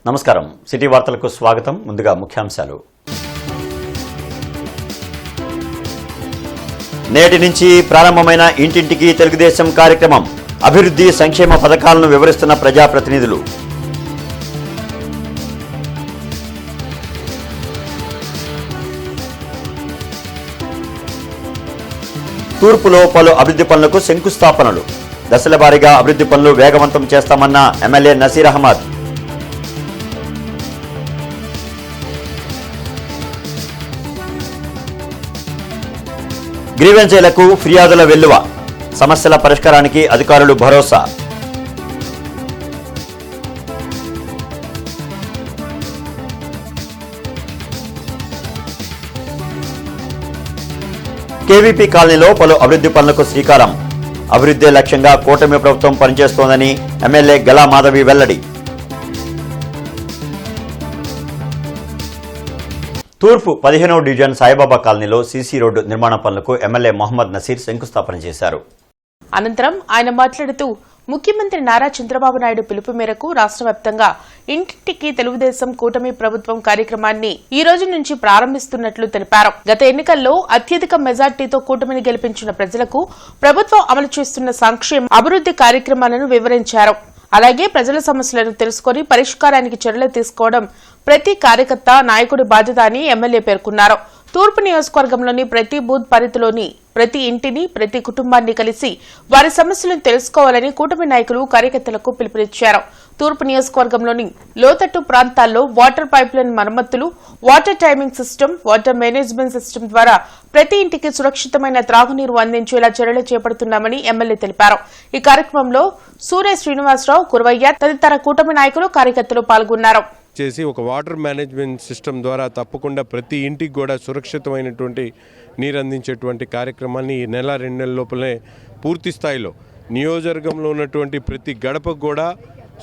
నమస్కారం. సిటీ వార్తలకు స్వాగతం. ముందుగా ముఖ్యాంశాలు. నేటి నుంచి ప్రారంభమైన ఇంటింటికి తెలుగుదేశం కార్యక్రమం. అభివృద్ధి సంక్షేమ పథకాలను వివరిస్తున్న ప్రజాప్రతినిధులు. తూర్పులో పలు అభివృద్ధి పనులకు శంకుస్థాపనలు. దశల వారీగా అభివృద్ధి పనులు వేగవంతం చేస్తామన్న ఎమ్మెల్యే నసీర్ అహ్మద్. గ్రీవెన్సీలకు ఫిర్యాదుల వెల్లువ. సమస్యల పరిష్కారానికి అధికారులు భరోసా. కేవీపీ కాలనీలో పలు అభివృద్ధి పనులకు శ్రీకారం. అభివృద్ధి లక్ష్యంగా కూటమి ప్రభుత్వం పనిచేస్తోందని ఎమ్మెల్యే గలా మాధవి వెల్లడి. తూర్పు 15వ డివిజన్ సాయిబాబా కాలనీలో సీసీ రోడ్డు నిర్మాణ పనులకు ఎమ్మెల్యే మొహమ్మద్ నసీర్ శంకుస్థాపన చేశారు. అనంతరం ఆయన మాట్లాడుతూ ముఖ్యమంత్రి నారా చంద్రబాబు నాయుడు పిలుపు మేరకు రాష్ట్ర వ్యాప్తంగా ఇంటింటికి తెలుగుదేశం కూటమి ప్రభుత్వం కార్యక్రమాన్ని ఈ రోజు నుంచి ప్రారంభిస్తున్నట్లు తెలిపారు. గత ఎన్నికల్లో అత్యధిక మెజార్టీతో కూటమిని గెలిపించిన ప్రజలకు ప్రభుత్వం అమలు చేస్తున్న సంక్షేమ అభివృద్ధి కార్యక్రమాలను వివరించారు. అలాగే ప్రజల సమస్యలను తెలుసుకుని పరిష్కారానికి చర్యలు తీసుకోవడం ప్రతి కార్యకర్త నాయకుడి బాధ్యత అని ఎమ్మెల్యే పేర్కొన్నారు. తూర్పు నియోజకవర్గంలోని ప్రతి బూత్ పరిధిలోని ప్రతి ఇంటిని ప్రతి కుటుంబాన్ని కలిసి వారి సమస్యలను తెలుసుకోవాలని కూటమి నాయకులు కార్యకర్తలకు పిలుపునిచ్చారు. తూర్పు నియోజకవర్గంలోని లోతట్టు ప్రాంతాల్లో వాటర్ పైప్లైన్ మరమ్మతులు, water timing system, water management system ద్వారా ప్రతి ఇంటికి సురక్షితమైన త్రాగునీరు అందించేలా చర్యలు చేపడుతున్నామని ఎమ్మెల్యే తెలిపారు. ఈ కార్యక్రమంలో సూర్య శ్రీనివాసరావు, కురవయ్య తదితర కూటమి నాయకులు కార్యకర్తలు పాల్గొన్నారు. చేసి ఒక వాటర్ మేనేజ్మెంట్ సిస్టమ్ ద్వారా తప్పకుండా ప్రతి ఇంటికి కూడా సురక్షితమైనటువంటి నీరు అందించేటువంటి కార్యక్రమాన్ని ఈ నెల 2 నెలల లోపలే పూర్తి స్థాయిలో నియోజకవర్గంలో ఉన్నటువంటి ప్రతి గడపకు కూడా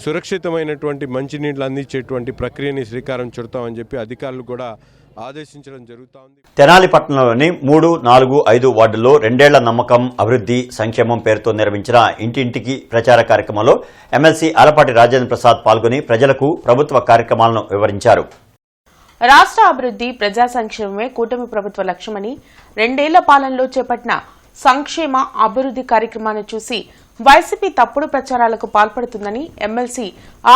సురక్షితమైనటువంటి మంచినీళ్ళు అందించేటువంటి ప్రక్రియని శ్రీకారం చుడతామని చెప్పి అధికారులు కూడా ఆదేశించడం జరుగుతోంది. తెనాలి పట్టణంలోని 3, 4, 5 వార్డుల్లో 2 ఏళ్ల నమ్మకం అభివృద్ధి సంక్షేమం పేరుతో నిర్వహించిన ఇంటింటికి ప్రచార కార్యక్రమంలో ఎమ్మెల్సీ ఆలపాటి రాజేంద్ర ప్రసాద్ పాల్గొని ప్రజలకు ప్రభుత్వ కార్యక్రమాలను వివరించారు. రాష్ట్ర అభివృద్ధి ప్రజా సంక్షేమమే కూటమి ప్రభుత్వ లక్ష్యమని 2 ఏళ్ల పాలనలో చేపట్టిన సంక్షేమ అభివృద్ధి కార్యక్రమాన్ని చూసి వైసీపీ తప్పుడు ప్రచారాలకు పాల్పడుతుందని ఎమ్మెల్సీ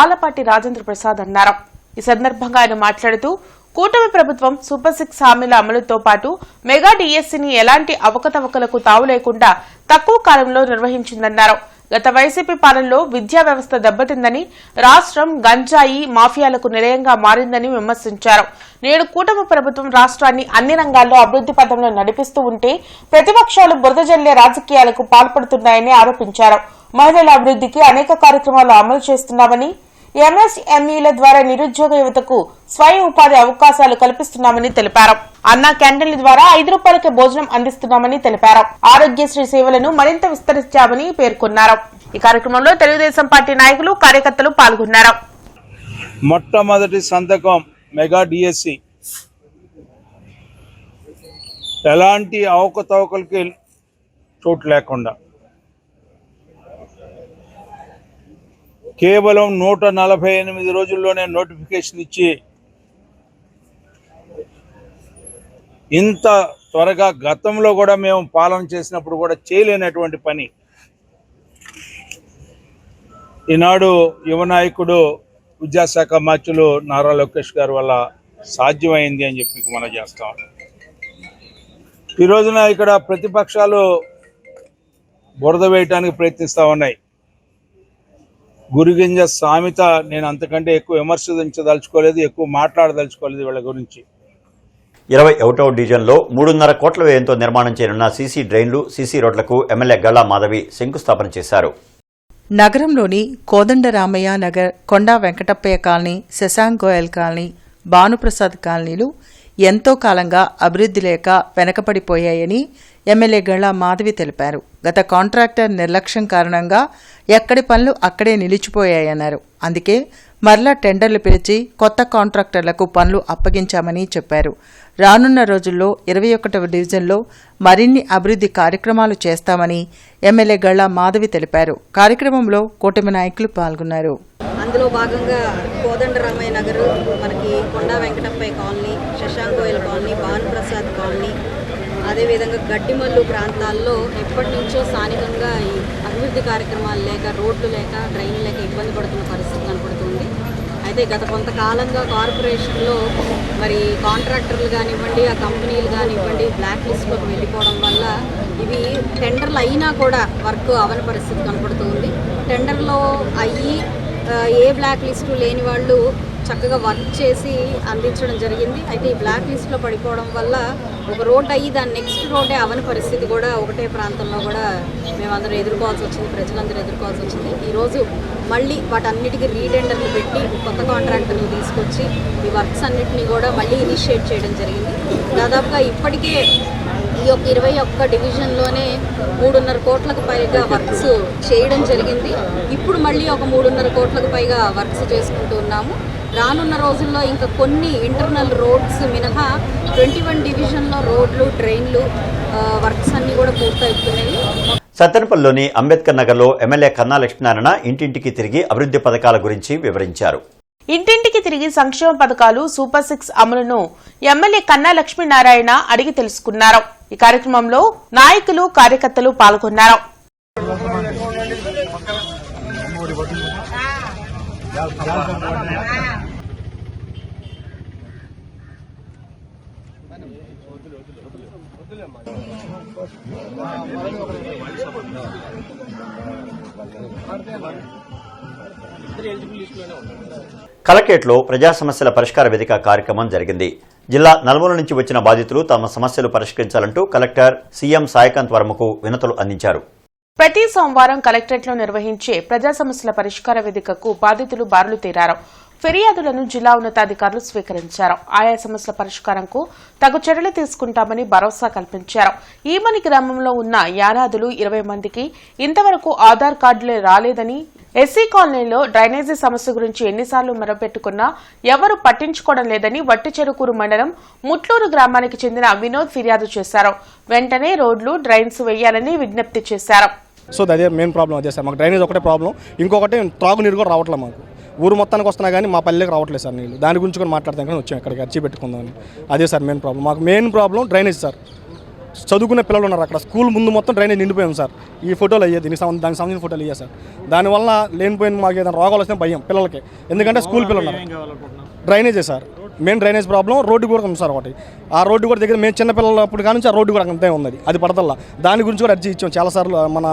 ఆలపాటి రాజేంద్ర ప్రసాద్ అన్నారు. ఈ సందర్భంగా ఆయన మాట్లాడుతూ కూటమి ప్రభుత్వం సూపర్ 6 హామీల అమలుతో పాటు మెగా డిఎస్సీని ఎలాంటి అవకతవకలకు తావు లేకుండా తక్కువ కాలంలో నిర్వహించిందన్నారు. గత వైసీపీ పాలనలో విద్యా వ్యవస్థ దెబ్బతిందని, రాష్ట్రం గంజాయి మాఫియాలకు నిలయంగా మారిందని విమర్శించారు. నేడు కూటమి ప్రభుత్వం రాష్ట్రాన్ని అన్ని రంగాల్లో అభివృద్ధి పథంలో నడిపిస్తూ ఉంటే ప్రతిపక్షాలు బురద జల్లే రాజకీయాలకు పాల్పడుతున్నాయని ఆరోపించారు. మహిళల అభివృద్ధికి అనేక కార్యక్రమాలు అమలు చేస్తున్నామని, ఎంఎస్ఎంఈల ద్వారా నిరుద్యోగ యువతకు స్వయం ఉపాధి అవకాశాలు కల్పిస్తున్నామని తెలిపారు. అన్నా క్యాంటీన్ల ద్వారా 5 రూపాయలకే భోజనం అందిస్తున్నామని తెలిపారు. ఆరోగ్యశ్రీ సేవలను మరింత విస్తరించామని పేర్కొన్నారు. ఈ కార్యక్రమంలో తెలుగుదేశం పార్టీ నాయకులు, కార్యకర్తలు పాల్గొన్నారు. మొట్టమొదటి సంతకం మెగా డిఎస్సి ఎలాంటి అవకతవకలకి చోటు లేకుండా కేవలం 148 రోజుల్లోనే నోటిఫికేషన్ ఇచ్చి ఇంత త్వరగా గతంలో కూడా మేము పాలన చేసినప్పుడు కూడా చేయలేనటువంటి పని ఈనాడు యువ నాయకుడు విద్యాశాఖ మంత్రులు నారా లోకేష్ గారి వల్ల సాధ్యమైంది అని చెప్పి మనం చేస్తాం. ఈ రోజున ఇక్కడ ప్రతిపక్షాలు బురద వేయటానికి ప్రయత్నిస్తూ ఉన్నాయి. గురిగింజ సామెత నేను అంతకంటే ఎక్కువ విమర్శించదలుచుకోలేదు, ఎక్కువ మాట్లాడదలుచుకోలేదు వీళ్ళ గురించి. 21వ డివిజన్లో 3.5 కోట్ల వ్యయంతో నిర్మాణం చేయనున్న సీసీ డ్రైన్లు, సీసీ రోడ్లకు ఎమ్మెల్యే గల్లా మాధవి శంకుస్థాపన చేశారు. నగరంలోని కోదండరామయ్య నగర్, కొండా వెంకటప్పయ్య కాలనీ, శశాంక్ గోయల్ కాలనీ, భానుప్రసాద్ కాలనీలు ఎంతో కాలంగా అభివృద్ధి లేక వెనకబడిపోయాయని ఎమ్మెల్యే గల్లా మాధవి తెలిపారు. గత కాంట్రాక్టర్ నిర్లక్ష్యం కారణంగా ఎక్కడి పనులు అక్కడే నిలిచిపోయాయన్నారు. అందుకే మరలా టెండర్లు పిలిచి కొత్త కాంట్రాక్టర్లకు పనులు అప్పగించామని చెప్పారు. రానున్న రోజుల్లో 21వ డివిజన్లో మరిన్ని అభివృద్ధి కార్యక్రమాలు చేస్తామని ఎమ్మెల్యే గల్లా మాధవి తెలిపారు. కార్యక్రమంలో కూటమి నాయకులు పాల్గొన్నారు. అందులో భాగంగా కోదండరామయ్య నగర్, మనకి Konda Venkatappayya colony, Shashank Goyal colony, Bhanuprasad colony, అదేవిధంగా గడ్డిమల్లు ప్రాంతాల్లో ఎప్పటి నుంచో స్థానికంగా ఈ అభివృద్ధి కార్యక్రమాలు లేక, రోడ్లు లేక, డ్రైన్లు లేక ఇబ్బంది పడుతున్న పరిస్థితి కనపడుతుంది. అయితే గత కొంతకాలంగా కార్పొరేషన్లో మరి కాంట్రాక్టర్లు కానివ్వండి, ఆ కంపెనీలు కానివ్వండి బ్లాక్ లిస్ట్లోకి వెళ్ళిపోవడం వల్ల ఇవి టెండర్లు అయినా కూడా వర్క్ అవని పరిస్థితి కనపడుతుంది. టెండర్లో అయ్యి ఏ బ్లాక్ లిస్టు లేని వాళ్ళు చక్కగా వర్క్ చేసి అందించడం జరిగింది. అయితే ఈ బ్లాక్ లిస్ట్లో పడిపోవడం వల్ల ఒక రోడ్ అయ్యి దాని నెక్స్ట్ రోడ్డే అవని పరిస్థితి కూడా ఒకటే ప్రాంతంలో కూడా మేమందరం ఎదుర్కోవాల్సి వచ్చింది, ప్రజలందరూ ఎదుర్కోవాల్సి వచ్చింది. ఈరోజు మళ్ళీ వాటన్నిటికీ రీటెండర్లు పెట్టి కొత్త కాంట్రాక్టర్లు తీసుకొచ్చి ఈ వర్క్స్ అన్నిటినీ కూడా మళ్ళీ ఇనిషియేట్ చేయడం జరిగింది. దాదాపుగా ఇప్పటికే ఈ యొక్క 21 డివిజన్లోనే 3.5 కోట్లకు పైగా వర్క్స్ చేయడం జరిగింది. ఇప్పుడు మళ్ళీ ఒక 3.5 కోట్లకు పైగా వర్క్స్ చేసుకుంటూ ఉన్నాము. రానున్న రోజుల్లో ఇంకా కొన్ని ఇంటర్నల్ రోడ్స్ మినహా 21 డివిజన్లో రోడ్లు, డ్రైన్లు వర్క్స్ అన్నీ కూడా పూర్తవుతున్నాయి. సత్తెనపల్లిలోని అంబేద్కర్ నగర్లో ఎమ్మెల్యే కన్నా లక్ష్మీనారాయణ ఇంటింటికి తిరిగి అభివృద్ధి పథకాల గురించి వివరించారు. ఇంటింటికి తిరిగి సంక్షేమ పథకాలు సూపర్ 6 అమలును ఎమ్మెల్యే కన్నా లక్ష్మీనారాయణ అడిగి తెలుసుకున్నారు. ఈ కార్యక్రమంలో నాయకులు, కార్యకర్తలు పాల్గొన్నారు. కలెక్టరేట్లో ప్రజా సమస్యల పరిష్కార వేదిక కార్యక్రమం జరిగింది. జిల్లా నలుమూల నుంచి వచ్చిన బాధితులు తమ సమస్యలు పరిష్కరించాలంటూ కలెక్టర్ సీఎం సాయికాంత్ వర్మకు వినతులు అందించారు. ప్రతి సోమవారం కలెక్టరేట్లో నిర్వహించే ప్రజా సమస్యల పరిష్కార వేదికకు బాధితులు బారులు తీరారు. ఫిర్యాదులను జిల్లా ఉన్నతాధికారులు స్వీకరించారు. ఆయా సమస్యల పరిష్కారంకు తగు చర్యలు తీసుకుంటామని భరోసా కల్పించారు. ఈమని గ్రామంలో ఉన్న యానాదులు 20 మందికి ఇంతవరకు ఆధార్ కార్డులే రాలేదని, ఎస్సీ కాలనీలో డ్రైనేజీ సమస్య గురించి ఎన్నిసార్లు మొరపెట్టుకున్నా ఎవరూ పట్టించుకోవడం లేదని వట్టిచెరుకూరు మండలం ముట్లూరు గ్రామానికి చెందిన వినోద్ ఫిర్యాదు చేశారు. వెంటనే రోడ్లు, డ్రైన్స్ వేయాలని విజ్ఞప్తి చేశారు. సో అదే మెయిన్ ప్రాబ్లం అదే సార్. మాకు డ్రైనేజ్ ఒకటే ప్రాబ్లం, ఇంకొకటి త్రాగునీరు కూడా రావట్లేదు. మాకు ఊరు మొత్తానికి వస్తున్నా కానీ మా పల్లెకి రావట్లేదు సార్ నీళ్ళు. దాని గురించి కూడా మాట్లాడతాం కానీ వచ్చాం ఇక్కడికి అర్జీ పెట్టుకుందామని. అదే సార్ మెయిన్ ప్రాబ్లం. మాకు మెయిన్ ప్రాబ్లం డ్రైనేజ్ సార్. చదువుకునే పిల్లలు ఉన్నారు అక్కడ, స్కూల్ ముందు మొత్తం డ్రైనేజ్ నిండిపోయాం సార్. ఈ ఫోటోలు అయ్యేది దానికి సంబంధించిన ఫోటోలు అయ్యా సార్. దానివల్ల లేనిపోయిన మాకు ఏదైనా రోగాలు వస్తే భయం పిల్లలకి, ఎందుకంటే స్కూల్ పిల్లలు ఉన్నారు. డ్రైనేజే sir main drainage problem. Road కూడా ఉంది సార్ ఒకటి. ఆ రోడ్డు కూడా దగ్గర మేము చిన్నపిల్లలప్పుడు కానీ ఆ రోడ్డు కూడా అంతే ఉంది, అది పడతల్లా. దాని గురించి కూడా అర్జీ ఇచ్చాం చాలాసార్లు, మన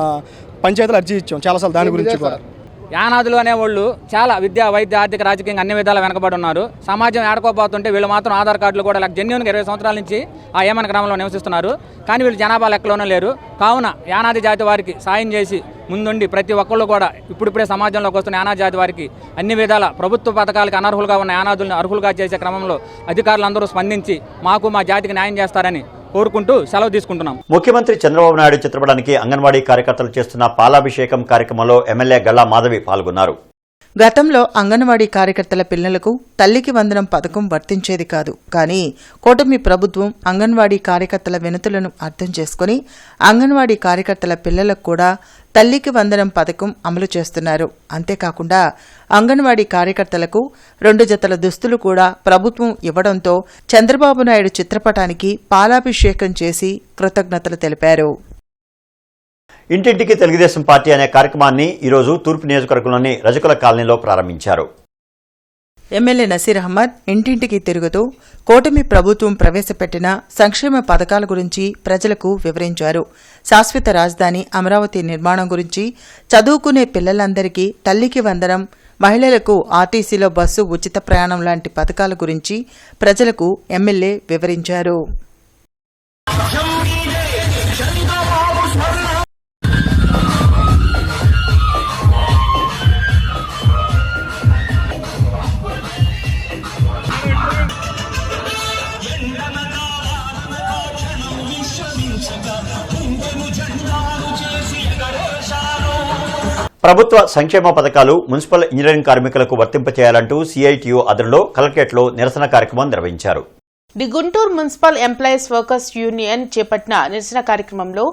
పంచాయతీలు అర్జీ ఇచ్చాం చాలాసార్లు దాని గురించి కూడా. యానాదులు అనేవాళ్ళు చాలా విద్యా, వైద్య, ఆర్థిక, రాజకీయంగా అన్ని విధాలు వెనకబడి ఉన్నారు. సమాజం ఏడుకోపోతుంటే వీళ్ళు మాత్రం ఆధార్ కార్డులు కూడా జెన్యూన్గా 20 సంవత్సరాల నుంచి ఆ ఏమన్ గ్రామంలో నివసిస్తున్నారు. కానీ వీళ్ళు జనాభా లెక్కలోనే లేరు. కావున యానాది జాతి వారికి సాయం చేసి ముందుండి ప్రతి ఒక్కళ్ళు కూడా ఇప్పుడిప్పుడే సమాజంలోకి వస్తున్న యానాది జాతి వారికి అన్ని విధాల ప్రభుత్వ పథకాలకు అనర్హులుగా ఉన్న యానాదులను అర్హులుగా చేసే క్రమంలో అధికారులందరూ స్పందించి మాకు మా జాతికి న్యాయం చేస్తారని కోరుకుంటూ సెలవు తీసుకుంటున్నాం. ముఖ్యమంత్రి చంద్రబాబు నాయుడు చిత్రపటానికి అంగన్వాడీ కార్యకర్తలు చేస్తున్న పాలాభిషేకం కార్యక్రమంలో ఎమ్మెల్యే గల్లా మాధవి పాల్గొన్నారు. గతంలో అంగన్వాడీ కార్యకర్తల పిల్లలకు తల్లికి వందనం పథకం వర్తించేది కాదు. కానీ కూటమి ప్రభుత్వం అంగన్వాడీ కార్యకర్తల వినతులను అర్థం చేసుకుని అంగన్వాడీ కార్యకర్తల పిల్లలకు కూడా తల్లికి వందనం పథకం అమలు చేస్తున్నారు. అంతేకాకుండా అంగన్వాడీ కార్యకర్తలకు 2 జతల దుస్తులు కూడా ప్రభుత్వం ఇవ్వడంతో చంద్రబాబు నాయుడు చిత్రపటానికి పాలాభిషేకం చేసి కృతజ్ఞతలు తెలిపారు. ఇంటింటికి తెలుగుదేశం పార్టీ అనే కార్యక్రమాన్ని ఈరోజు తూర్పు నియోజకవర్గంలోని రజకుల కాలనీలో ప్రారంభించారు. ఎమ్మెల్యే నసీర్ అహ్మద్ ఇంటింటికి తిరుగుతూ కూటమి ప్రభుత్వం ప్రవేశపెట్టిన సంక్షేమ పథకాల గురించి ప్రజలకు వివరించారు. శాశ్వత రాజధాని అమరావతి నిర్మాణం గురించి, చదువుకునే పిల్లలందరికీ తల్లికి వందనం, మహిళలకు ఆర్టీసీలో బస్సు ఉచిత ప్రయాణం లాంటి పథకాల గురించి ప్రజలకు ఎమ్మెల్యే వివరించారు. ప్రభుత్వ సంక్షేమ పథకాలు మున్సిపల్ ఇంజనీరింగ్ కార్మికులకు వర్తింపచేయాలంటూ సిఐటియు ఆధ్వర్యంలో కలెక్టరేట్లో నిరసన కార్యక్రమం నిర్వహించారు. The Guntur municipal employees workers union చేపట్టిన నిరసన కార్యక్రమంలో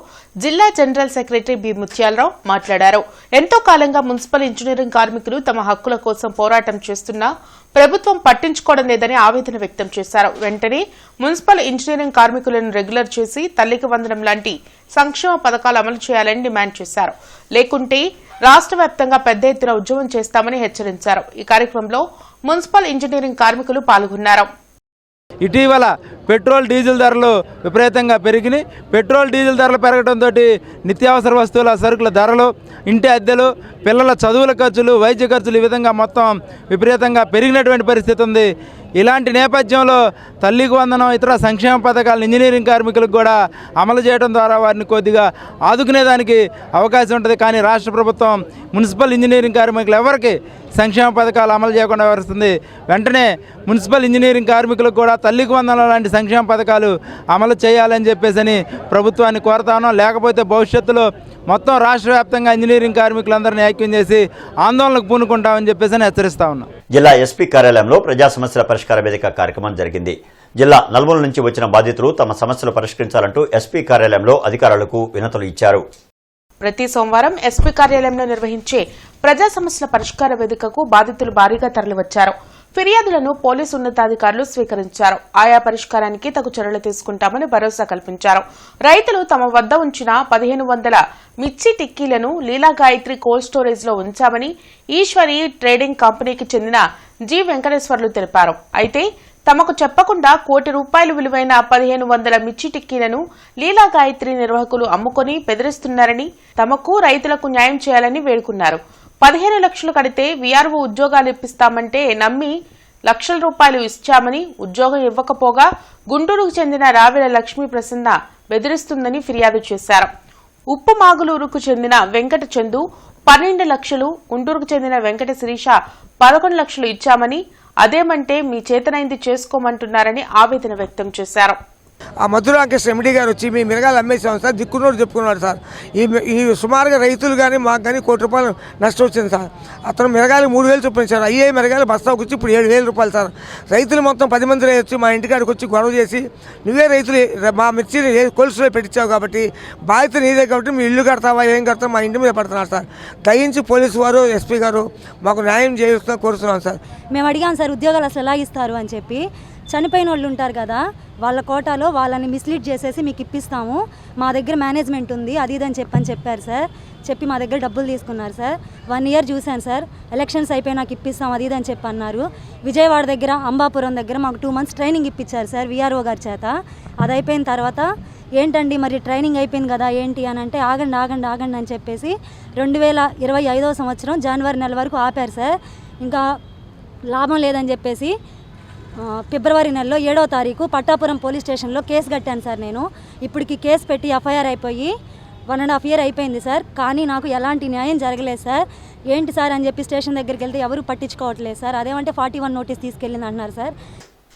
జిల్లా జనరల్ సెక్రటరీ బి ముత్యాలరావు మాట్లాడారు. ఎంతో కాలంగా మున్సిపల్ ఇంజనీరింగ్ కార్మికులు తమ హక్కుల కోసం పోరాటం చేస్తున్నా ప్రభుత్వం పట్టించుకోవడం లేదని ఆవేదన వ్యక్తం చేశారు. వెంటనే మున్సిపల్ ఇంజనీరింగ్ కార్మికులను రెగ్యులర్ చేసి తల్లికి వందనం లాంటి సంక్షేమ పథకాలు అమలు చేయాలని డిమాండ్ చేశారు. లేకుంటే రాష్ట్ర వ్యాప్తంగా పెద్ద ఎత్తున ఉద్యమం చేస్తామని హెచ్చరించారు. ఈ కార్యక్రమంలో మున్సిపల్ ఇంజనీరింగ్ కార్మికులు పాల్గొన్నారు. ఇటీవల పెట్రోల్ డీజిల్ ధరలు విపరీతంగా పెరిగినాయి. పెట్రోల్ డీజిల్ ధరలు పెరగడంతో నిత్యావసర వస్తువుల సరుకుల ధరలు, ఇంటి అద్దెలు, పిల్లల చదువుల ఖర్చులు, వైద్య ఖర్చులు ఈ విధంగా మొత్తం విపరీతంగా పెరిగినటువంటి పరిస్థితి ఉంది. ఇలాంటి నేపథ్యంలో తల్లికి వందనం ఇతర సంక్షేమ పథకాలు ఇంజనీరింగ్ కార్మికులకు కూడా అమలు చేయడం ద్వారా వారిని కొద్దిగా ఆదుకునేదానికి అవకాశం ఉంటుంది. కానీ రాష్ట్ర ప్రభుత్వం మున్సిపల్ ఇంజనీరింగ్ కార్మికులు ఎవరికి సంక్షేమ పథకాలు అమలు చేయకుండా వ్యవహరిస్తుంది. వెంటనే మున్సిపల్ ఇంజనీరింగ్ కార్మికులకు కూడా తల్లికి వందనం లాంటి సంక్షేమ పథకాలు అమలు చేయాలని చెప్పేసి ప్రభుత్వాన్ని కోరుతా ఉన్నాం. లేకపోతే భవిష్యత్తులో మొత్తం రాష్ట్ర వ్యాప్తంగా ఇంజనీరింగ్ కార్మికులందరినీ ఐక్యం చేసి ఆందోళనకు పూనుకుంటామని చెప్పేసి హెచ్చరిస్తా ఉన్నాం. జిల్లా ఎస్పీ కార్యాలయంలో ప్రజా సమస్యల పరిష్కార వేదిక కార్యక్రమం జరిగింది. జిల్లా నలుమూల నుంచి వచ్చిన బాధితులు తమ సమస్యలు పరిష్కరించాలంటూ ఎస్పీ కార్యాలయంలో అధికారులకు వినతులు ఇచ్చారు. ప్రతి సోమవారం ఎస్పీ కార్యాలయంలో నిర్వహించే ప్రజా సమస్యల పరిష్కార వేదికకు బాధితులు భారీగా తరలివచ్చారు. ఫిర్యాదులను పోలీసు ఉన్నతాధికారులు స్వీకరించారు. ఆయా పరిష్కారానికి తగు చర్యలు తీసుకుంటామని భరోసా కల్పించారు. రైతులు తమ వద్ద ఉంచిన 1500 మిర్చి టిక్కీలను లీలా గాయత్రి కోల్డ్ స్టోరేజ్ లో ఉంచామని ఈశ్వరి ట్రేడింగ్ కంపెనీకి చెందిన జి వెంకటేశ్వర్లు తెలిపారు. అయితే తమకు చెప్పకుండా ₹1 విలువైన 1500 మిర్చి టిక్కీలను లీలా గాయత్రి నిర్వాహకులు అమ్ముకొని బెదిరిస్తున్నారని, తమకు రైతులకు న్యాయం చేయాలని వేడుకున్నారు. 15 లక్షలు కడితే వీఆర్ఓ ఉద్యోగాలు ఇప్పిస్తామంటే నమ్మి ₹1,00,000 ఇచ్చామని, ఉద్యోగం ఇవ్వకపోగా గుంటూరుకు చెందిన రావెల లక్ష్మీ ప్రసన్న బెదిరిస్తుందని ఫిర్యాదు చేశారు. ఉప్పు మాగులూరుకు చెందిన వెంకట చందు 12 లక్షలు, గుంటూరుకు చెందిన వెంకట శిరీష 11 లక్షలు ఇచ్చామని, అదేమంటే మీ చేతనైంది చేసుకోమంటున్నారని ఆవేదన వ్యక్తం చేశారు. ఆ మధుర వెంకటేశ్వర ఎండి గారు వచ్చి మీ మిరగాలు అమ్మేసాం సార్, దిక్కున్నోడు చెప్పుకున్నాడు సార్. ఈ సుమారుగా రైతులు కానీ మాకు కానీ ₹1,00,000 నష్టం వచ్చింది సార్. అతను మిరగాలు 3,000 చొప్పున సార్. అయ్యే మిరగాలు బస్తాకు వచ్చి ఇప్పుడు ₹7,000 సార్. రైతులు మొత్తం 10 మంది వచ్చి మా ఇంటికాడికి వచ్చి గొడవ చేసి, నువ్వే రైతులు మా మిర్చిని కొలుసులో పెట్టించావు కాబట్టి బాధ్యత నీదే కాబట్టి మీ ఇల్లు కడతావా ఏం కడతావా మా ఇంటి మీద పడుతున్నారు సార్. దయించి పోలీసు వారు ఎస్పీ గారు మాకు న్యాయం చేస్తున్నా కోరుతున్నాం సార్. మేము అడిగాం సార్ ఉద్యోగాలు అసలు ఎలా ఇస్తారు అని చెప్పి. చనిపోయిన వాళ్ళు ఉంటారు కదా, వాళ్ళ కోటాలో వాళ్ళని మిస్లీడ్ చేసేసి మీకు ఇప్పిస్తాము, మా దగ్గర మేనేజ్మెంట్ ఉంది అది ఇదని చెప్పారు సార్. చెప్పి మా దగ్గర డబ్బులు తీసుకున్నారు సార్. 1 ఇయర్ చూశాను సార్. ఎలక్షన్స్ అయిపోయి నాకు ఇప్పిస్తాం అది ఇదని చెప్పి అన్నారు. విజయవాడ దగ్గర అంబాపురం దగ్గర మాకు 2 మంత్స్ ట్రైనింగ్ ఇప్పించారు సార్ వీఆర్ఓ గారి చేత. అది అయిపోయిన తర్వాత ఏంటండి మరి ట్రైనింగ్ అయిపోయింది కదా ఏంటి అని అంటే ఆగండి అని చెప్పేసి 2025వ సంవత్సరం జనవరి నెల వరకు ఆపారు సార్. ఇంకా లాభం లేదని చెప్పేసి ఫిబ్రవరి నెలలో 7వ తారీఖు పట్టాపురం పోలీస్ స్టేషన్లో కేసు కట్టాను సార్. నేను ఇప్పటికి కేసు పెట్టి ఎఫ్ఐఆర్ అయిపోయి 1.5 ఇయర్ అయిపోయింది సార్. కానీ నాకు ఎలాంటి న్యాయం జరగలేదు సార్. ఏంటి సార్ అని చెప్పి స్టేషన్ దగ్గరికి వెళ్తే ఎవరు పట్టించుకోవట్లేదు సార్. అదేమంటే 41 నోటీస్ తీసుకెళ్ళింది అంటున్నారు సార్.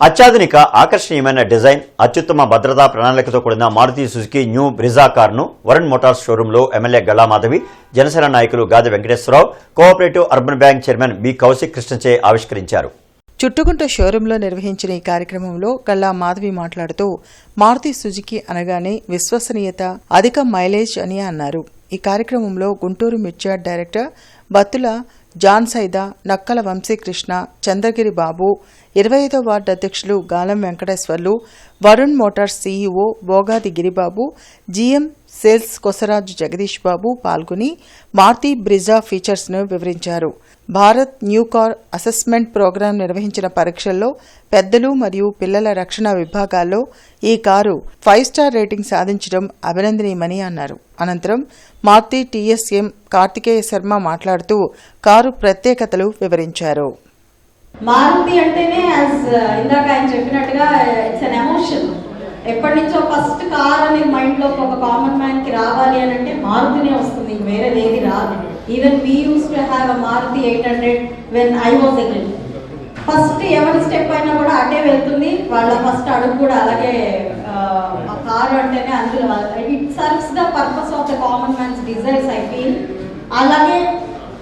అత్యాధునిక ఆకర్షణీయమైన డిజైన్, అత్యుత్తమ భద్రతా ప్రణాళికతో కూడిన మారుతి సుజుకి న్యూ బ్రిజా కార్ను వరుణ్ మోటార్స్ షోరూంలో ఎమ్మెల్యే గల్లామాధవి, జనసేన నాయకులు Gadi Venkateswararao, cooperative urban bank chairman B Kaushik కృష్ణచే ఆవిష్కరించారు. చుట్టుకుంట షోరూంలో నిర్వహించిన ఈ కార్యక్రమంలో గల్లా మాధవి మాట్లాడుతూ మారుతి సుజుకి అనగానే విశ్వసనీయత, అధిక మైలేజ్ అని అన్నారు. ఈ కార్యక్రమంలో గుంటూరు మిర్చియార్డ్ డైరెక్టర్ బత్తుల జాన్ సైదా, నక్కల వంశీకృష్ణ, చంద్రగిరి బాబు, 25వ వార్డు అధ్యక్షులు Galam Venkateswarlu, Varun motors CEO Bogadi Giribabu, GM sales Kosaraju Jagadish Babu పాల్గొని మారుతి బ్రిజా ఫీచర్స్ను వివరించారు. Bharat new car assessment programme నిర్వహించిన పరీక్షల్లో పెద్దలు మరియు పిల్లల రక్షణ విభాగాల్లో ఈ కారు 5 స్టార్ రేటింగ్ సాధించడం అభినందనీయమని అన్నారు. అనంతరం మారుతి టీఎస్ఎం కార్తికేయ శర్మ మాట్లాడుతూ కారు ప్రత్యేకతలు వివరించారు. మారుతి అంటేనే ఇందాక ఆయన చెప్పినట్టుగా ఇట్స్ అన్ ఎమోషన్. ఎప్పటి నుంచో ఫస్ట్ కార్ అనేది మైండ్లోకి ఒక కామన్ మ్యాన్కి రావాలి అని అంటే మారుతినే వస్తుంది, వేరేది ఏది రాదు. Even we use to have a Maruti 800 when I was a kid. First ఎవరి స్టెప్ అయినా కూడా అటే వెళ్తుంది, వాళ్ళ ఫస్ట్ అడుగు కూడా అలాగే. ఆ కారు అంటేనే అందులో it serves the purpose of the common man's desires I feel. అలాగే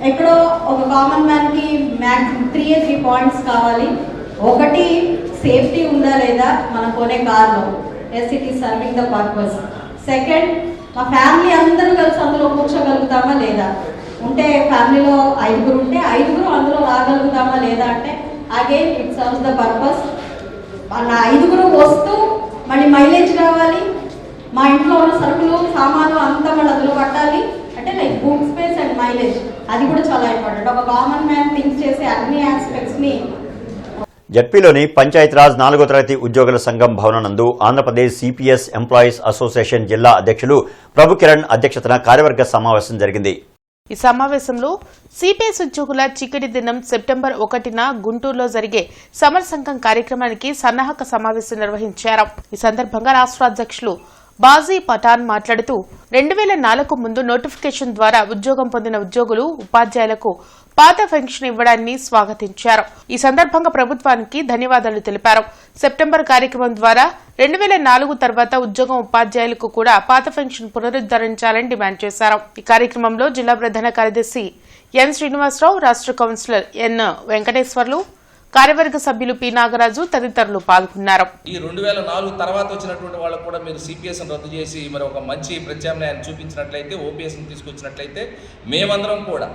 ఎక్కడో ఒక కామన్ మ్యాన్కి మ్యాక్సిమం 3 పాయింట్స్ కావాలి. ఒకటి సేఫ్టీ ఉందా లేదా మనం కొనే కార్లో, yes it is serving the purpose. Second, మా ఫ్యామిలీ అందరూ కలిసి అందులో కూర్చోగలుగుతామా లేదా, ఉంటే ఫ్యామిలీలో 5 ఉంటే 5 అందులో రాగలుగుతామా లేదా అంటే again it serves the purpose. మన 5 వస్తూ మళ్ళీ మైలేజ్ రావాలి, మా ఇంట్లో ఉన్న సరుకులు సామాను అంతా మళ్ళీ అందులో పట్టాలి అంటే like boot space and mileage, అది కూడా చాలా ఇంపార్టెంట్. ఒక కామన్ మ్యాన్ థింక్ చేసే అన్ని ఆస్పెక్ట్స్ని. జడ్పీలోని పంచాయతీరాజ్ 4వ తరగతి ఉద్యోగుల సంఘం భవనం నందు ఆంధ్రప్రదేశ్ సిపిఎస్ ఎంప్లాయీస్ అసోసియేషన్ జిల్లా అధ్యక్షులు ప్రభు కిరణ్ అధ్యక్షతన కార్యవర్గ సమావేశం జరిగింది. ఈ సమావేశంలో సిపిఎస్ ఉద్యోగుల చికిటి దినం సెప్టెంబర్ 1న గుంటూరులో జరిగే సమర్ సంఘం కార్యక్రమానికి సన్నాహక సమావేశం నిర్వహించారు. ఈ సందర్భంగా రాష్ట్ర అధ్యక్షులు బాజీ పఠాన్ మాట్లాడుతూ 2004 ముందు నోటిఫికేషన్ ద్వారా ఉద్యోగం పొందిన ఉద్యోగులు ఉపాధ్యాయులకు పాత పెన్షన్ ఇవ్వడాన్ని స్వాగతించారు. ఈ సందర్భంగా ప్రభుత్వానికి ధన్యవాదాలు తెలిపారు. సెప్టెంబర్ కార్యక్రమం ద్వారా 2004 తర్వాత ఉద్యోగం ఉపాధ్యాయులకు కూడా పాత పెన్షన్ పునరుద్ధరించాలని డిమాండ్ చేశారు. ఈ కార్యక్రమంలో జిల్లా ప్రధాన కార్యదర్శి ఎన్ శ్రీనివాసరావు, రాష్ట్ర కౌన్సిలర్ ఎన్ వెంకటేశ్వర్లు, కార్యవర్గ సభ్యులు పి నాగరాజు తదితరులు పాల్గొన్నారు. ఈ 2004 తర్వాత వచ్చినటువంటి వాళ్ళకు కూడా మీరు సిపిఎస్ రద్దు చేసి మరి ఒక మంచి ప్రత్యామ్నాయాన్ని చూపించినట్లయితే, ఓపీఎస్ తీసుకొచ్చినట్లయితే మేమందరం కూడా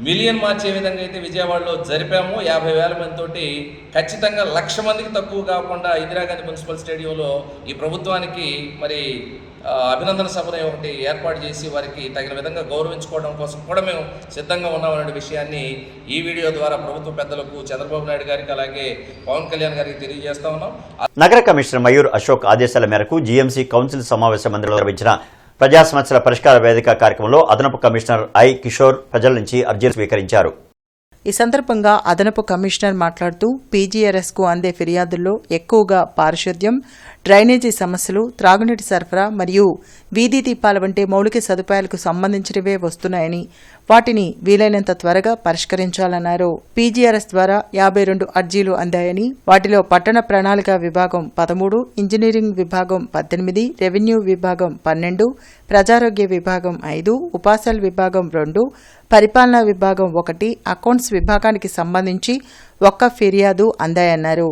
మిలియన్ మార్చే విధంగా అయితే విజయవాడలో జరిపాము. 50,000 మందితోటి ఖచ్చితంగా 1,00,000 మందికి తక్కువ కాకుండా ఇందిరాగాంధీ మున్సిపల్ స్టేడియంలో ఈ ప్రభుత్వానికి మరి అభినందన సభను ఒకటి ఏర్పాటు చేసి వారికి తగిన విధంగా గౌరవించుకోవడం కోసం కూడా మేము సిద్ధంగా ఉన్నామనే విషయాన్ని ఈ వీడియో ద్వారా ప్రభుత్వ పెద్దలకు చంద్రబాబు నాయుడు గారికి అలాగే పవన్ కళ్యాణ్ గారికి తెలియజేస్తా ఉన్నాం. నగర కమిషనర్ మయూర్ అశోక్ ఆదేశాల మేరకు జీఎంసీ కౌన్సిల్ సమావేశ మందిరంలో నిర్వహించిన ప్రజా సమస్యల పరిష్కార వేదిక కార్యక్రమంలో అదనపు కమిషనర్ ఐ కిషోర్ ప్రజల నుంచి అర్జీలు స్వీకరించారు. ఈ సందర్భంగా అదనపు కమిషనర్ మాట్లాడుతూ పీజీఆర్ఎస్కు అందే ఫిర్యాదుల్లో ఎక్కువగా పారిశుద్ధ్యం, డ్రైనేజీ సమస్యలు, త్రాగునీటి సరఫరా మరియు వీధి దీపాల వంటి మౌలిక సదుపాయాలకు సంబంధించినవే వస్తున్నాయని వాటిని వీలైనంత త్వరగా పరిష్కరించాలన్నారు. పీజీఆర్ఎస్ ద్వారా 52 అర్జీలు అందాయని వాటిలో పట్టణ ప్రణాళిక విభాగం 13, ఇంజనీరింగ్ విభాగం 18, రెవెన్యూ విభాగం 12, ప్రజారోగ్య విభాగం 5, ఉపాసల్ విభాగం 2, పరిపాలనా విభాగం 1, అకౌంట్స్ విభాగానికి సంబంధించి 1 ఫిర్యాదు అందాయన్నారు.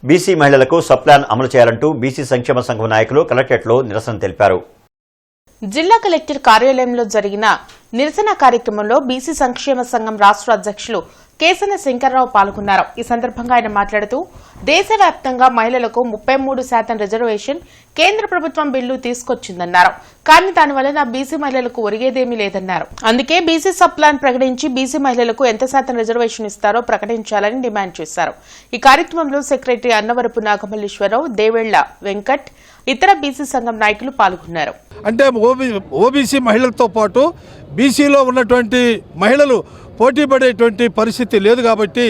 బీసీ మహిళలకు సప్లాన్ అమలు చేయాలంటూ బీసీ సంక్షేమ సంఘం నాయకులు కలెక్టరేట్లో నిరసన తెలిపారు. జిల్లా కలెక్టర్ కార్యాలయంలో జరిగిన నిరసన కార్యక్రమంలో బీసీ సంక్షేమ సంఘం రాష్ట్ర అధ్యక్షులు కేసన శంకర్రావు పాల్గొన్నారు. ఈ సందర్భంగా ఆయన మాట్లాడుతూ దేశవ్యాప్తంగా మహిళలకు 33% రిజర్వేషన్ కేంద్ర ప్రభుత్వం బిల్లు తీసుకొచ్చిందన్నారు. కానీ దానివల్ల బీసీ మహిళలకు ఒరిగేదేమీ లేదన్నారు. అందుకే బీసీ సప్లాన్ ప్రకటించి బీసీ మహిళలకు ఎంత శాతం రిజర్వేషన్ ఇస్తారో ప్రకటించాలని డిమాండ్ చేశారు. ఈ కార్యక్రమంలో సెక్రటరీ అన్నవరపు నాగమల్లేశ్వరరావు, దేవేళ్ల వెంకట్, ఇతర బీసీ సంఘం నాయకులు పాల్గొన్నారు. అంటే ఓబీసీ మహిళలతో పాటు బీసీలో ఉన్నటువంటి మహిళలు పోటీ పడేటువంటి పరిస్థితి లేదు కాబట్టి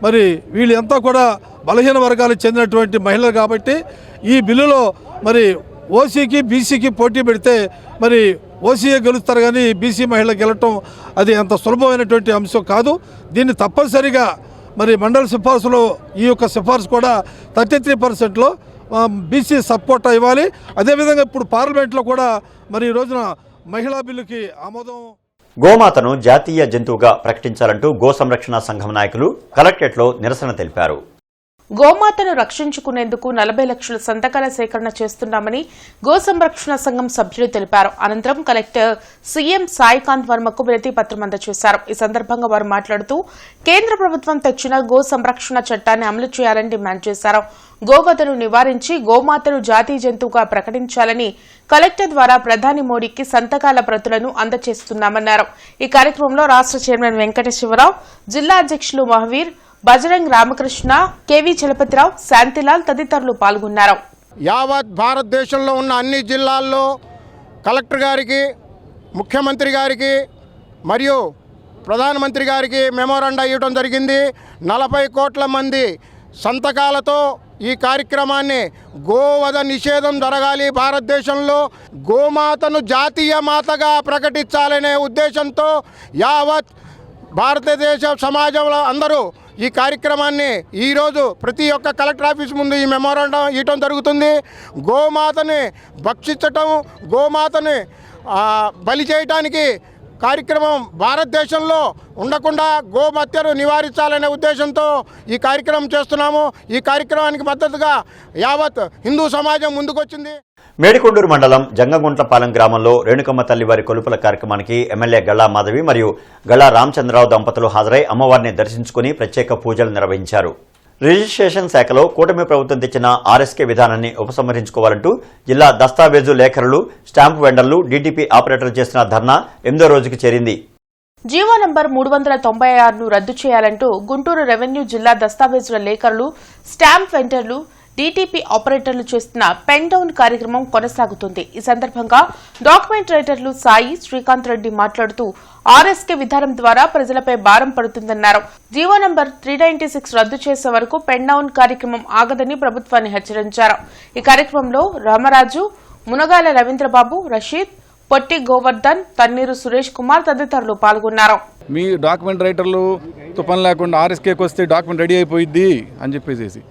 మరి వీళ్ళంతా కూడా బలహీన వర్గాలకు చెందినటువంటి మహిళలు కాబట్టి ఈ బిల్లులో మరి ఓసీకి బీసీకి పోటీ పెడితే మరి ఓసీఏ గెలుస్తారు కానీ బీసీ మహిళలు గెలవటం అది అంత సులభమైనటువంటి అంశం కాదు. దీన్ని తప్పనిసరిగా మరి మండలి సిఫార్సులో ఈ యొక్క సిఫార్సు కూడా 33%లో బీసీ సపోర్ట్ ఇవ్వాలి. అదేవిధంగా ఇప్పుడు పార్లమెంట్లో కూడా మరి ఈ రోజున మహిళా బిల్లుకి ఆమోదం. గోమాతను జాతీయ జంతువుగా ప్రకటించాలంటూ గో సంరక్షణ సంఘం నాయకులు కలెక్టరేట్లో నిరసన తెలిపారు. గోమాతను రక్షించుకునేందుకు 40 లక్షల సంతకాల సేకరణ చేస్తున్నామని గో సంరక్షణ సంఘం సభ్యులు తెలిపారు. అనంతరం కలెక్టర్ సీఎం సాయికాంత్ వర్మకు వినతి పత్రం అందజేశారు. ఈ సందర్భంగా వారు మాట్లాడుతూ కేంద్ర ప్రభుత్వం తెచ్చిన గో సంరక్షణ చట్టాన్ని అమలు చేయాలని డిమాండ్ చేశారు. గోవధను నివారించి గోమాతను జాతీయ జంతువుగా ప్రకటించాలని కలెక్టర్ ద్వారా ప్రధాని మోడీకి సంతకాల ప్రతులను అందజేస్తున్నామన్నారు. ఈ కార్యక్రమంలో రాష్ట్ర చైర్మన్ వెంకటేశ్వరరావు, జిల్లా అధ్యక్షులు మహవీర్, బజరంగ్ రామకృష్ణ, కేవీ చలపతిరావు, శాంతిలాల్ తదితరులు పాల్గొన్నారు. యావత్ భారతదేశంలో ఉన్న అన్ని జిల్లాల్లో కలెక్టర్ గారికి, ముఖ్యమంత్రి గారికి మరియు ప్రధానమంత్రి గారికి మెమోరాండా ఇవ్వడం జరిగింది. 40 కోట్ల మంది సంతకాలతో ఈ కార్యక్రమాన్ని గోవధ నిషేధం జరగాలి, భారతదేశంలో గోమాతను జాతీయ మాతగా ప్రకటించాలనే ఉద్దేశంతో యావత్ భారతదేశ సమాజంలో అందరూ ఈ కార్యక్రమాన్ని ఈరోజు ప్రతి ఒక్క కలెక్టర్ ఆఫీస్ ముందు ఈ మెమోరాండం ఇవ్వటం జరుగుతుంది. గోమాతని భక్షించటం, గోమాతని బలి చేయటానికి కార్యక్రమం భారతదేశంలో ఉండకుండా గోహత్యను నివారించాలనే ఉద్దేశంతో ఈ కార్యక్రమం చేస్తున్నాము. ఈ కార్యక్రమానికి మద్దతుగా యావత్ హిందూ సమాజం ముందుకొచ్చింది. మేడికొండూరు మండలం జంగగుంట్లపాలెం గ్రామంలో రేణుకమ్మ తల్లి వారి కొలుపుల కార్యక్రమానికి ఎమ్మెల్యే గళ్ళా మాధవి మరియు గళ్ళా రామచంద్రరావు దంపతులు హాజరై అమ్మవారిని దర్శించుకుని ప్రత్యేక పూజలు నిర్వహించారు. రిజిస్ట్రేషన్ శాఖలో కూటమి ప్రభుత్వం తెచ్చిన ఆర్ఎస్కే విధానాన్ని ఉపసంహరించుకోవాలంటూ జిల్లా దస్తావేజు లేఖరులు, స్టాంపు వెండర్లు, డీటీపీ ఆపరేటర్లు చేసిన ధర్నా 8వ రోజుకు చేరింది. జీవో నంబర్ 396ను రద్దు చేయాలంటూ గుంటూరు రెవెన్యూ జిల్లా దస్తావేజుల లేఖరులు, స్టాంప్ వెండర్లు, డీటీపీ ఆపరేటర్లు చేస్తున్న పెన్ డౌన్ కార్యక్రమం కొనసాగుతుంది. ఈ సందర్భంగా డాక్యుమెంట్ రైటర్లు సాయి, శ్రీకాంత్ రెడ్డి మాట్లాడుతూ ఆర్ఎస్కే విధానం ద్వారా ప్రజలపై భారం పడుతుందన్నారు. జీవో నంబర్ 396 రద్దు చేసే వరకు పెన్ డౌన్ కార్యక్రమం ఆగదని ప్రభుత్వాన్ని హెచ్చరించారు. ఈ కార్యక్రమంలో రామరాజు, మునగాల రవీంద్రబాబు, రషీద్, పొట్టి గోవర్ధన్, తన్నీరు సురేష్ కుమార్ తదితరులు పాల్గొన్నారు. మీ డాక్యుమెంట్ రైటర్లు పని లేకుండా ఆర్ఎస్కేకి వస్తే డాక్యుమెంట్ రెడీ అయిపోయింది అని చెప్పేసి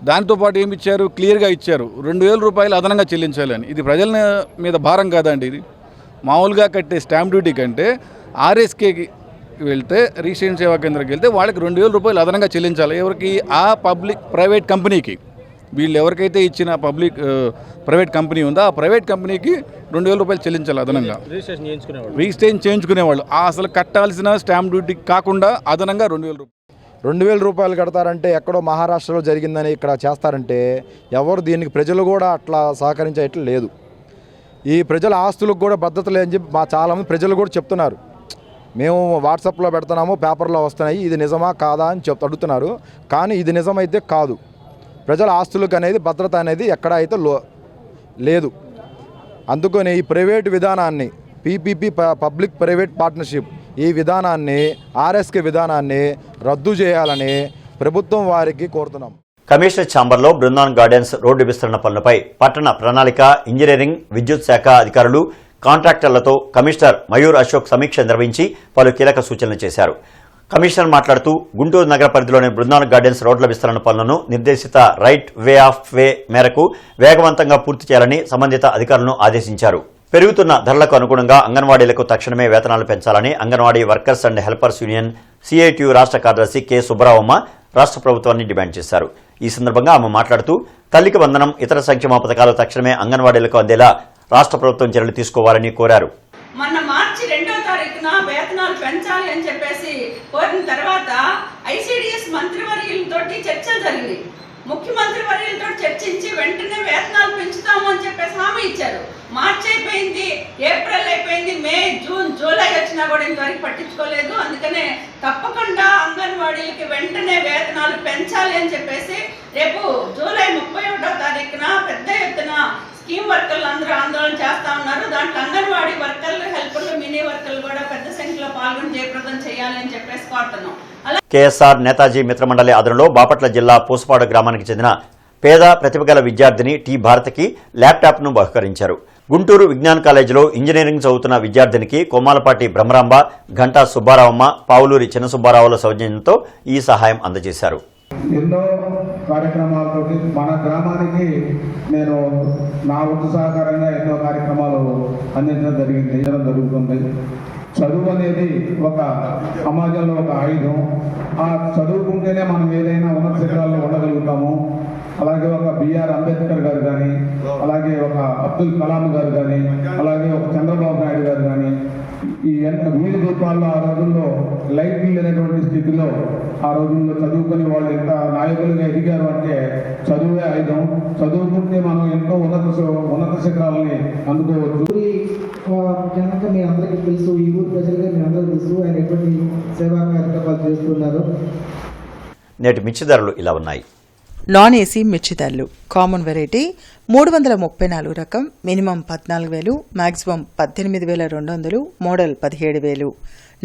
దాంతోపాటు ఏమి ఇచ్చారు, క్లియర్గా ఇచ్చారు 2000 రూపాయలు అదనంగా చెల్లించాలని. ఇది ప్రజల మీద భారం కాదండి. ఇది మామూలుగా కట్టే స్టాంప్ డ్యూటీ కంటే ఆర్ఎస్కేకి వెళ్తే, రిజిస్ట్రేషన్ సేవా కేంద్రానికి వెళ్తే వాళ్ళకి 2000 రూపాయలు అదనంగా చెల్లించాలి. ఎవరికి? ఆ ప్రైవేట్ కంపెనీకి. వీళ్ళు ఎవరికైతే ఇచ్చిన ప్రైవేట్ కంపెనీ ఉందో ఆ ప్రైవేట్ కంపెనీకి 2000 రూపాయలు చెల్లించాలి అదనంగా. రిజిస్ట్రేషన్ చేయించుకునేవాళ్ళు అసలు కట్టాల్సిన స్టాంప్ డ్యూటీ కాకుండా అదనంగా 2000 రూపాయలు కడతారంటే ఎక్కడో మహారాష్ట్రలో జరిగిందని ఇక్కడ చేస్తారంటే ఎవరు దీనికి ప్రజలు కూడా అట్లా సహకరించేట్లు లేదు. ఈ ప్రజల ఆస్తులకు కూడా భద్రత లేదని చెప్పి చాలామంది ప్రజలు కూడా చెప్తున్నారు. మేము వాట్సాప్లో పెడుతున్నాము, పేపర్లో వస్తున్నాయి, ఇది నిజమా కాదా అని అడుగుతున్నారు. కానీ ఇది నిజమైతే కాదు. ప్రజల ఆస్తులకు అనేది భద్రత అనేది ఎక్కడ అయితే లేదు. అందుకని ఈ ప్రైవేటు విధానాన్ని, పీపీపీ పబ్లిక్ ప్రైవేట్ పార్ట్నర్షిప్, ఈ విధానాన్ని, ఆర్ఎస్కే విధానాన్ని రద్దు చేయాలని ప్రభుత్వం వారికి కోరుతున్నాం. కమిషనర్ ఛాంబర్లో బృందావన్ గార్డెన్స్ రోడ్డు విస్తరణ పనులపై పట్టణ ప్రణాళిక, ఇంజనీరింగ్, విద్యుత్ శాఖ అధికారులు, కాంట్రాక్టర్లతో కమిషనర్ మయూర్ అశోక్ సమీక్ష నిర్వహించి పలు కీలక సూచనలు చేశారు. కమిషనర్ మాట్లాడుతూ గుంటూరు నగర పరిధిలోని బృందావన్ గార్డెన్స్ రోడ్ల విస్తరణ పనులను నిర్దేశిత రైట్ వే ఆఫ్ వే మేరకు వేగవంతంగా పూర్తి చేయాలని సంబంధిత అధికారులను ఆదేశించారు. పెరుగుతున్న ధరలకు అనుగుణంగా అంగన్వాడీలకు తక్షణమే వేతనాలు పెంచాలని anganwadi workers and helpers union CITU రాష్ట్ర కార్యదర్శి కె సుబ్బరావమ్మ రాష్ట్ర ప్రభుత్వాన్ని డిమాండ్ చేశారు. ఈ సందర్భంగా ఆమె మాట్లాడుతూ తల్లికి వందనం, ఇతర సంక్షేమ పథకాలు తక్షణమే అంగన్వాడీలకు అందేలా రాష్ట్ర ప్రభుత్వం చర్యలు తీసుకోవాలని కోరారు. మొన్న మార్చి 2వ తారీఖున వేతనాలు పెంచాలి అని చెప్పేసి కోరిన తర్వాత ఐసిడిఎస్ మంత్రివర్యులతో చర్చలు జరిగింది. ముఖ్యమంత్రి వర్యులతో చర్చించి వెంటనే వేతనాలు పెంచుతాము అని చెప్పేసి హామీ ఇచ్చారు. మార్చి అయిపోయింది, ఏప్రిల్ అయిపోయింది, మే, జూన్, జూలై వచ్చినా కూడా ఇంతవరకు పట్టించుకోలేదు. అందుకనే తప్పకుండా అంగన్వాడీలకి వెంటనే వేతనాలు పెంచాలి అని చెప్పేసి రేపు జూలై 31వ తారీఖున పెద్ద ఎత్తున స్కీమ్ వర్కర్లు అందరూ ఆందోళన చేస్తా ఉన్నారు. దాంట్లో అంగన్వాడీ వర్కర్లు, హెల్పర్లు, మినీ వర్కర్లు కూడా పెద్ద సంఖ్యలో పాల్గొని జయప్రదం చేయాలి అని చెప్పేసి కోరుతున్నాం. కేఎస్ఆర్ నేతాజీ మిత్రమండలి ఆధ్వర్యంలో బాపట్ల జిల్లా పూసపాడు గ్రామానికి చెందిన పేద ప్రతిభగల విద్యార్థిని టి భారతికి ల్యాప్టాప్ను బహుకరించారు. గుంటూరు విజ్ఞాన్ కాలేజీలో ఇంజనీరింగ్ చదువుతున్న విద్యార్థినికి కొమ్మాలపాటి బ్రహ్మరాంబ, ఘంటా సుబ్బారావమ్మ, పావులూరి చిన్న సుబ్బారావుల సౌజన్యంతో ఈ సహాయం అందజేశారు. ఎన్నో కార్యక్రమాలతో మన గ్రామానికి నేను నా వంతు సహకారంగా ఎన్నో కార్యక్రమాలు అందించడం జరుగుతుంది. చదువు అనేది ఒక సమాజంలో ఒక ఆయుధం. ఆ చదువుకుంటేనే మనం ఏదైనా ఉన్నత శిఖరాల్లో ఉండగలుగుతాము. అలాగే ఒక బిఆర్ అంబేద్కర్ గారు కానీ, అలాగే ఒక అబ్దుల్ కలాం గారు కానీ, అలాగే ఒక చంద్రబాబు నాయుడు గారు కానీ, ఈ వీధి దీపాల్లో ఆ రోజుల్లో లైట్లు లేనటువంటి స్థితిలో ఆ రోజుల్లో చదువుకుని వాళ్ళు ఎంత నాయకులుగా ఎదిగారు అంటే చదువే ఆయుధం. చదువుకుంటే మనం ఎంతో ఉన్నత శిఖరాలని అందుకోవచ్చు. కనుక మీ అందరికీ తెలుసు, ఈ ఊరు ప్రజలుగా మీ అందరికీ తెలుసు ఆయన ఎటువంటి సేవా కార్యక్రమాలు చేస్తున్నారు. నేటి మిర్చి ధరలు ఇలా ఉన్నాయి. నాన్ ఏసీ మిర్చి ధరలు: కామన్ వెరైటీ 334 రకం, minimum 14,000, maximum 18,200, model 17,000.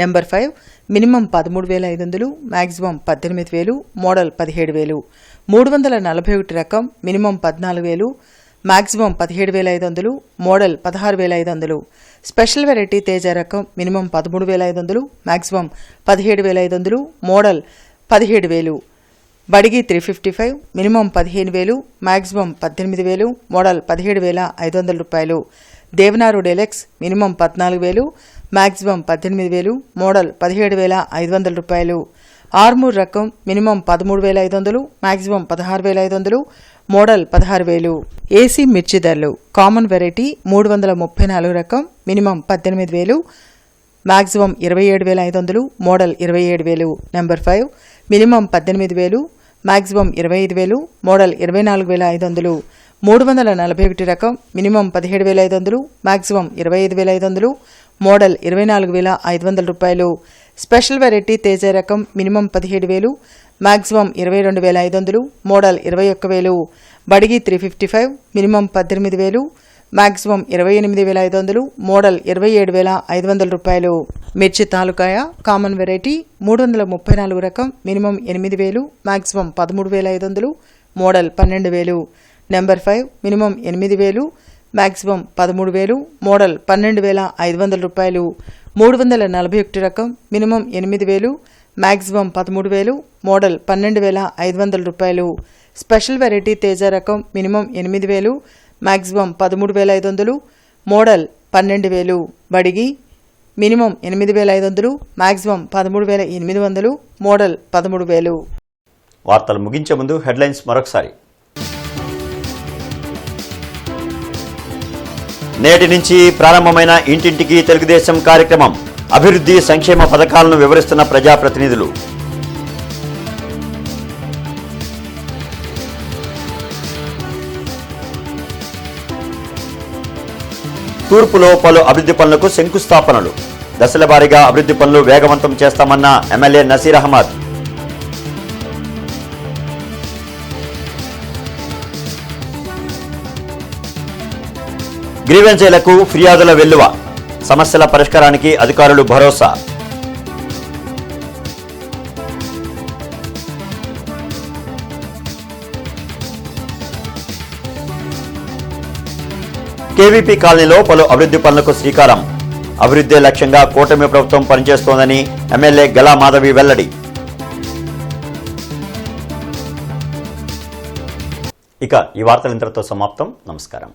Number 5 minimum 13,500, maximum 18,000, model 17,000. 341 రకం, minimum 14,000, maximum 17,500, model 16,500. Special variety Teja రకం, minimum 13,500, maximum 17,500, model 17,000. Byadgi 355, minimum 15,000, maximum 18,000, model 17,500 రూపాయలు. Devanur deluxe, minimum 14,000, maximum 18,000, model 17,500 రూపాయలు. ఆర్మూర్ రకం మినిమం 13,500, మ్యాక్సిమం 16,500, మోడల్ 16,000. ఏసీ మిర్చి ధరలు కామన్ వెరైటీ 334 రకం minimum 18,000, maximum 27,500, model 27,000. Number 5 minimum 18,000, maximum 25,000, model 24,500. 341 రకం minimum 17,500, maximum 25,500, model 24,500 రూపాయలు. Special variety Teja రకం minimum 17,000, maximum 22,500, model 21,000. బడిగి 355 minimum 18,000, maximum 28,500, model 27,500 రూపాయలు. మిర్చి తాలూకాయ కామన్ వెరైటీ 334 రకం minimum 8,000, maximum 13,500, model 12,000. Number 5 minimum 8,000, maximum 13,000, model 12,500 రూపాయలు. 341 రకం మినిమం 8,000, మ్యాక్సిమం 13,000, మోడల్ 12,500 రూపాయలు. స్పెషల్ వెరైటీ తేజ రకం minimum 8,000, maximum 13,500, model 12,000. Byadgi minimum 8,500, maximum 13,800, model 13,000. వార్తలు ముగించే ముందు హెడ్లైన్స్ మరొకసారి. నేటి నుంచి ప్రారంభమైన ఇంటింటికి తెలుగుదేశం కార్యక్రమం. అభివృద్ధి సంక్షేమ పథకాలను వివరిస్తున్న ప్రజాప్రతినిధులు. తూర్పులో పలు అభివృద్ధి పనులకు శంకుస్థాపనలు. దశల వారీగా అభివృద్ధి పనులు వేగవంతం చేస్తామన్న ఎమ్మెల్యే నసీర్ అహ్మద్. గ్రీవెన్సీలకు ఫిర్యాదుల వెల్లువ. సమస్యల పరిష్కారానికి అధికారులు భరోసా. కేవీపీ కాలనీలో పలు అభివృద్ధి పనులకు శ్రీకారం. అభివృద్ధి లక్ష్యంగా కూటమి ప్రభుత్వం పనిచేస్తోందని ఎమ్మెల్యే గలా మాధవి వెల్లడి. ఇక ఈ వార్తలు ఇంతటితో సమాప్తం. నమస్కారం.